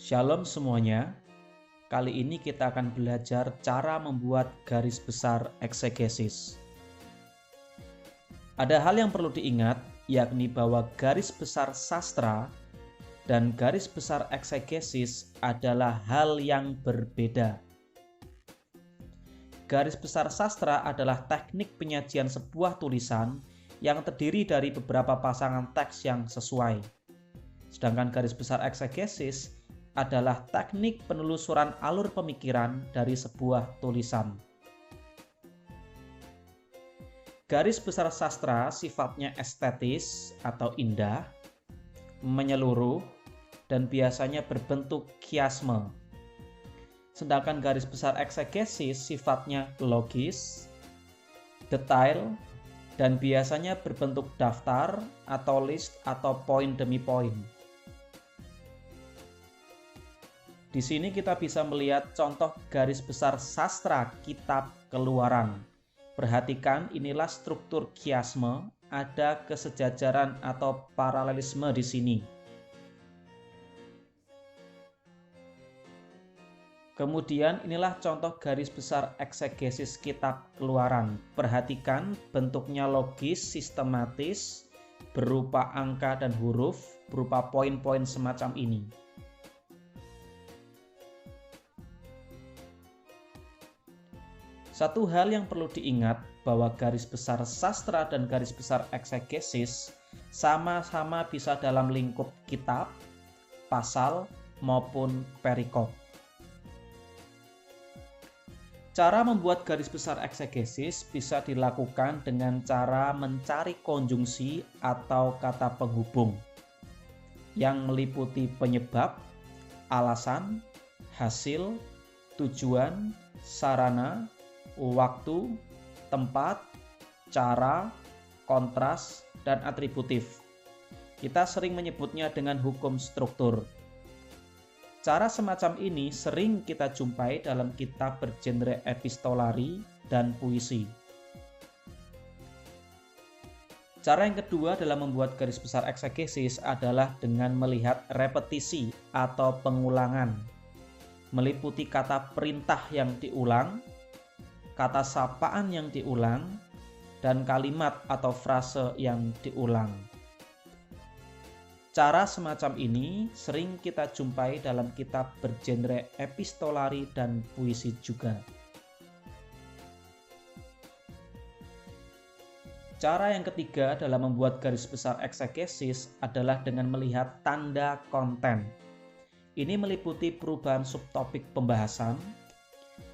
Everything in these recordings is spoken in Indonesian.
Shalom semuanya. Kali ini kita akan belajar cara membuat garis besar eksegesis. Ada hal yang perlu diingat, yakni bahwa garis besar sastra dan garis besar eksegesis adalah hal yang berbeda. Garis besar sastra adalah teknik penyajian sebuah tulisan yang terdiri dari beberapa pasangan teks yang sesuai. Sedangkan garis besar eksegesis adalah teknik penelusuran alur pemikiran dari sebuah tulisan. Garis besar sastra sifatnya estetis atau indah, menyeluruh, dan biasanya berbentuk kiasme. Sedangkan garis besar eksegesis sifatnya logis, detail, dan biasanya berbentuk daftar atau list atau poin demi poin. Di sini kita bisa melihat contoh garis besar sastra kitab Keluaran. Perhatikan, inilah struktur kiasme, ada kesejajaran atau paralelisme di sini. Kemudian inilah contoh garis besar eksegesis kitab Keluaran. Perhatikan, bentuknya logis, sistematis, berupa angka dan huruf, berupa poin-poin semacam ini. Satu hal yang perlu diingat bahwa garis besar sastra dan garis besar eksegesis sama-sama bisa dalam lingkup kitab, pasal, maupun perikop. Cara membuat garis besar eksegesis bisa dilakukan dengan cara mencari konjungsi atau kata penghubung yang meliputi penyebab, alasan, hasil, tujuan, sarana, waktu, tempat, cara, kontras, dan atributif. Kita sering menyebutnya dengan hukum struktur. Cara semacam ini sering kita jumpai dalam kitab bergenre epistolari dan puisi. Cara yang kedua dalam membuat garis besar eksegesis adalah dengan melihat repetisi atau pengulangan, meliputi kata perintah yang diulang, kata sapaan yang diulang, dan kalimat atau frase yang diulang. Cara semacam ini sering kita jumpai dalam kitab bergenre epistolari dan puisi juga. Cara yang ketiga dalam membuat garis besar eksegesis adalah dengan melihat tanda konten. Ini meliputi perubahan subtopik pembahasan,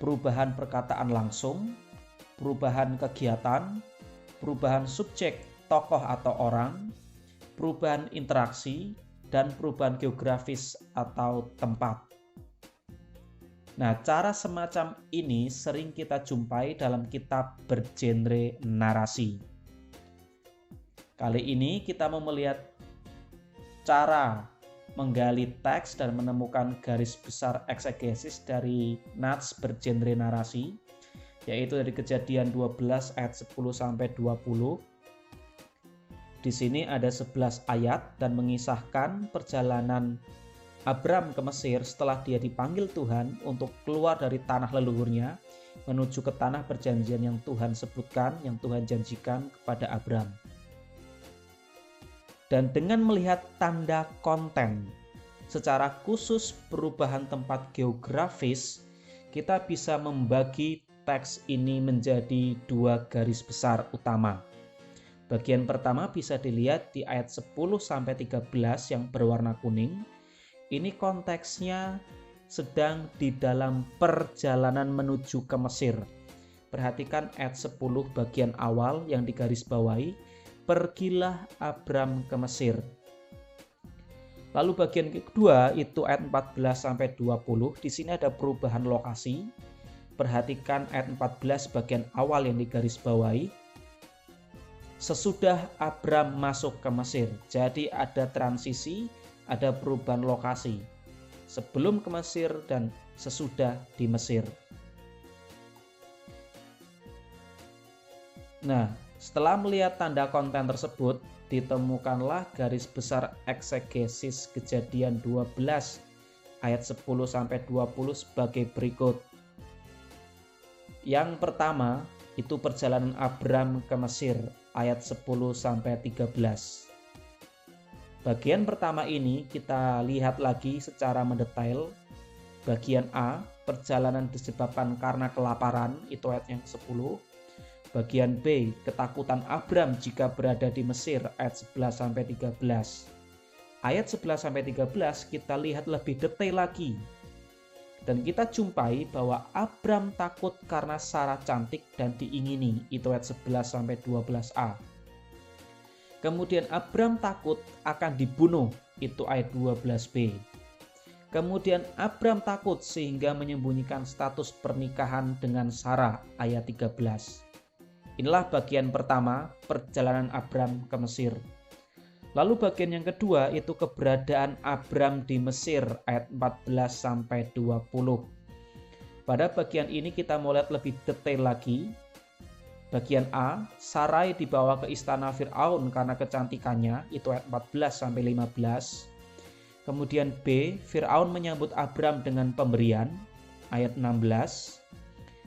perubahan perkataan langsung, perubahan kegiatan, perubahan subjek tokoh atau orang, perubahan interaksi, dan perubahan geografis atau tempat. Nah, cara semacam ini sering kita jumpai dalam kitab bergenre narasi. Kali ini kita mau melihat cara menggali teks dan menemukan garis besar eksegesis dari nats bergenre narasi, yaitu dari Kejadian 12 ayat 10 sampai 20. Di sini ada 11 ayat dan mengisahkan perjalanan Abram ke Mesir setelah dia dipanggil Tuhan untuk keluar dari tanah leluhurnya menuju ke tanah perjanjian yang Tuhan sebutkan, yang Tuhan janjikan kepada Abram. Dan dengan melihat tanda konten, secara khusus perubahan tempat geografis, kita bisa membagi teks ini menjadi dua garis besar utama. Bagian pertama bisa dilihat di ayat 10-13 yang berwarna kuning. Ini konteksnya sedang di dalam perjalanan menuju ke Mesir. Perhatikan ayat 10 bagian awal yang digarisbawahi, pergilah Abram ke Mesir. Lalu bagian kedua itu ayat 14-20, di sini ada perubahan lokasi. Perhatikan ayat 14 bagian awal yang digarisbawahi. Sesudah Abram masuk ke Mesir. Jadi ada transisi, ada perubahan lokasi. Sebelum ke Mesir dan sesudah di Mesir. Nah, setelah melihat tanda konten tersebut, ditemukanlah garis besar eksegesis Kejadian 12 ayat 10-20 sebagai berikut. Yang pertama itu perjalanan Abram ke Mesir ayat 10-13. Bagian pertama ini kita lihat lagi secara mendetail. Bagian A, perjalanan disebabkan karena kelaparan, itu ayat yang ke-10. Bagian B, ketakutan Abram jika berada di Mesir, ayat 11-13. Ayat 11-13 kita lihat lebih detail lagi. Dan kita jumpai bahwa Abram takut karena Sarah cantik dan diingini, itu ayat 11-12a. Kemudian Abram takut akan dibunuh, itu ayat 12b. Kemudian Abram takut sehingga menyembunyikan status pernikahan dengan Sarah, ayat 13. Inilah bagian pertama, perjalanan Abram ke Mesir. Lalu bagian yang kedua itu keberadaan Abram di Mesir, ayat 14-20. Pada bagian ini kita mau lihat lebih detail lagi. Bagian A, Sarai dibawa ke istana Fir'aun karena kecantikannya, itu ayat 14-15. Kemudian B, Fir'aun menyambut Abram dengan pemberian, ayat 16.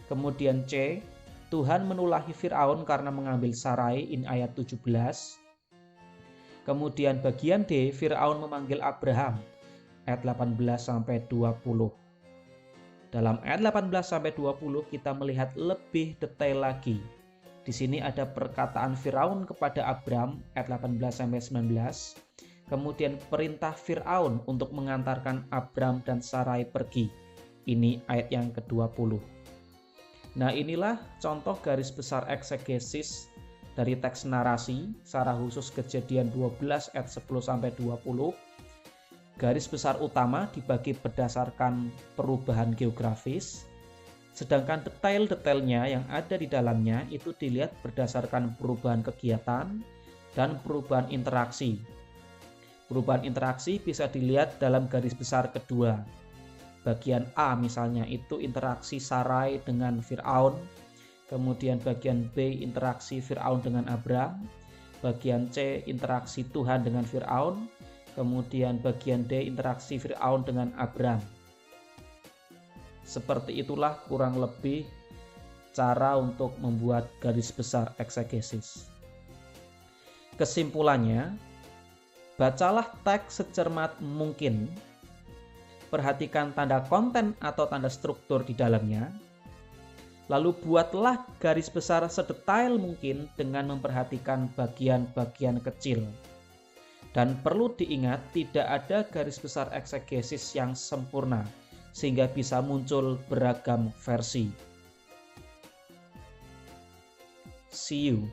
Kemudian C, Tuhan menulahi Fir'aun karena mengambil Sarai, ini ayat 17. Kemudian bagian D, Fir'aun memanggil Abraham, ayat 18-20. Dalam ayat 18-20 kita melihat lebih detail lagi. Di sini ada perkataan Firaun kepada Abram ayat 18-19. Kemudian perintah Firaun untuk mengantarkan Abram dan Sarai pergi. Ini ayat yang ke-20. Nah, inilah contoh garis besar eksegesis dari teks narasi secara khusus Kejadian 12 ayat 10-20. Garis besar utama dibagi berdasarkan perubahan geografis. Sedangkan detail-detailnya yang ada di dalamnya itu dilihat berdasarkan perubahan kegiatan dan perubahan interaksi. Perubahan interaksi bisa dilihat dalam garis besar kedua. Bagian A misalnya itu interaksi Sarai dengan Fir'aun. Kemudian bagian B interaksi Fir'aun dengan Abram. Bagian C interaksi Tuhan dengan Fir'aun. Kemudian bagian D interaksi Fir'aun dengan Abram. Seperti itulah kurang lebih cara untuk membuat garis besar eksegesis. Kesimpulannya, bacalah teks secermat mungkin, perhatikan tanda konten atau tanda struktur di dalamnya, lalu buatlah garis besar sedetail mungkin dengan memperhatikan bagian-bagian kecil. Dan perlu diingat, tidak ada garis besar eksegesis yang sempurna, sehingga bisa muncul beragam versi. See you.